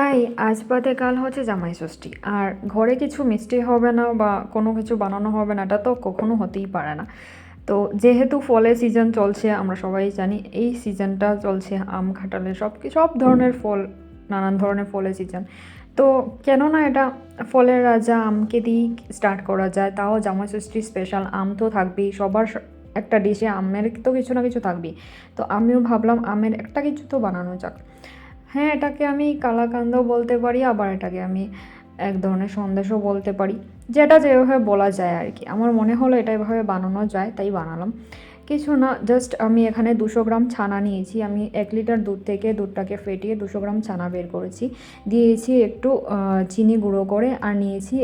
High, আজ বাদে কাল হচ্ছে জামাই ষষ্ঠী। আর ঘরে কিছু মিষ্টি হবে না বা কোনো কিছু বানানো হবে না, এটা তো কখনো হতেই পারে না। তো যেহেতু ফলের সিজন চলছে, আমরা সবাই জানি এই সিজনটা চলছে আম কাঁঠালের সব ধরনের ফল, নানান ধরনের ফলের সিজন। তো কেন না এটা ফলের রাজা আমকে দিয়েই স্টার্ট করা যায়, তাও জামাই ষষ্ঠী স্পেশাল আম তো থাকবেই সবার। একটা ডিশে আমের তো কিছু না কিছু থাকবেই। তো আমিও ভাবলাম আমের একটা কিছু তো বানানো যাক। হ্যাঁ, এটাকে আমি কালাকান্দও বলতে পারি, আবার এটাকে আমি এক ধরনের সন্দেশও বলতে পারি। যেটা যেভাবে বলা যায় আর কি, আমার মনে হলো এটা এভাবে বানানো যায় তাই বানালাম। কিছু না, জাস্ট আমি এখানে 200 গ্রাম ছানা নিয়েছি। আমি 1 লিটার দুধ থেকে দুধটাকে ফেটিয়ে 200 গ্রাম ছানা বের করেছি। দিয়েছি একটু চিনি গুঁড়ো করে, আর নিয়েছি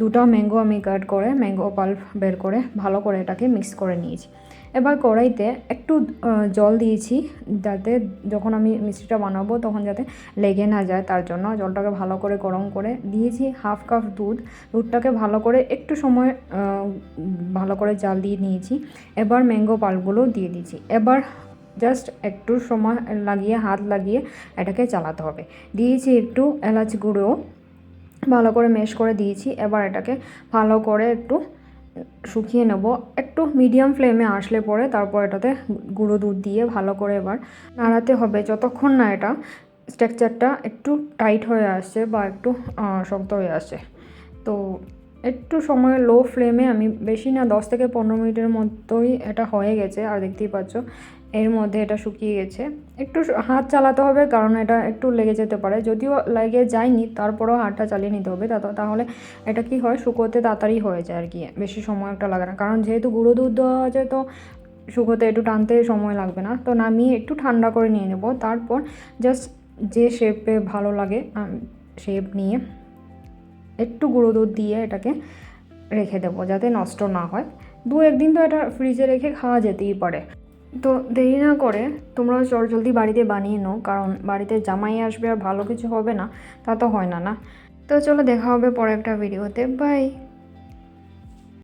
দুটো ম্যাঙ্গো আমি কাট করে ম্যাঙ্গো পাল্প বের করে ভালো করে এটাকে মিক্স করে নিয়েছি। এবার কড়াইতে একটু জল দিয়েছি, যাতে যখন আমি মিষ্টিটা বানাবো তখন যাতে লেগে না যায়, তার জন্য জলটাকে ভালো করে গরম করে দিয়েছি। হাফ কাপ দুধটাকে ভালো করে একটু সময় ভালো করে জাল দিয়ে নিয়েছি। এবার ম্যাঙ্গো পাল্পগুলো দিয়ে দিয়েছি। এবার জাস্ট একটু সময় হাত লাগিয়ে এটাকে চালাতে হবে। দিয়েছি একটু এলাচ গুঁড়ো, ভালো করে মেশ করে দিয়েছি। এবার এটাকে ভালো করে একটু শুকিয়ে নেব। একটু মিডিয়াম ফ্লেমে আসলে পরে তারপর এটাতে গুঁড়ো দুধ দিয়ে ভালো করে এবার নাড়াতে হবে, যতক্ষণ না এটা স্ট্রাকচারটা একটু টাইট হয়ে আসছে বা একটু শক্ত হয়ে আসছে। তো একটু সময় লো ফ্লেমে, আমি বেশি না 10 থেকে 15 মিনিটের মধ্যেই এটা হয়ে গেছে। আর দেখতেই পাচ্ছ এর মধ্যে এটা শুকিয়ে গেছে। একটু হাত চালাতে হবে, কারণ এটা একটু লেগে যেতে পারে। যদিও লেগে যায়নি, তারপরেও হাতটা চালিয়ে নিতে হবে। তাহলে এটা কি হয়, শুকোতে তাড়াতাড়ি হয়ে যায় আর কি, বেশি সময় একটা লাগে না। কারণ যেহেতু গুঁড়ো দুধ দেওয়া আছে, তো শুকোতে একটু টানতে সময় লাগবে না। তো নামিয়ে একটু ঠান্ডা করে নিয়ে নেব। তারপর জাস্ট যে শেপে ভালো লাগে শেপ নিয়ে একটু গুঁড়ো দুধ দিয়ে এটাকে রেখে দেবো, যাতে নষ্ট না হয়। 1 দিন তো এটা ফ্রিজে রেখে খাওয়া যেতেই পারে। তো দেরি না করে তোমরাও জলদি বাড়িতে বানিয়ে নাও, কারণ বাড়িতে জামাই আসবে আর ভালো কিছু হবে না তা তো হয় না। তো চলো, দেখা হবে পরে একটা ভিডিওতে। বাই।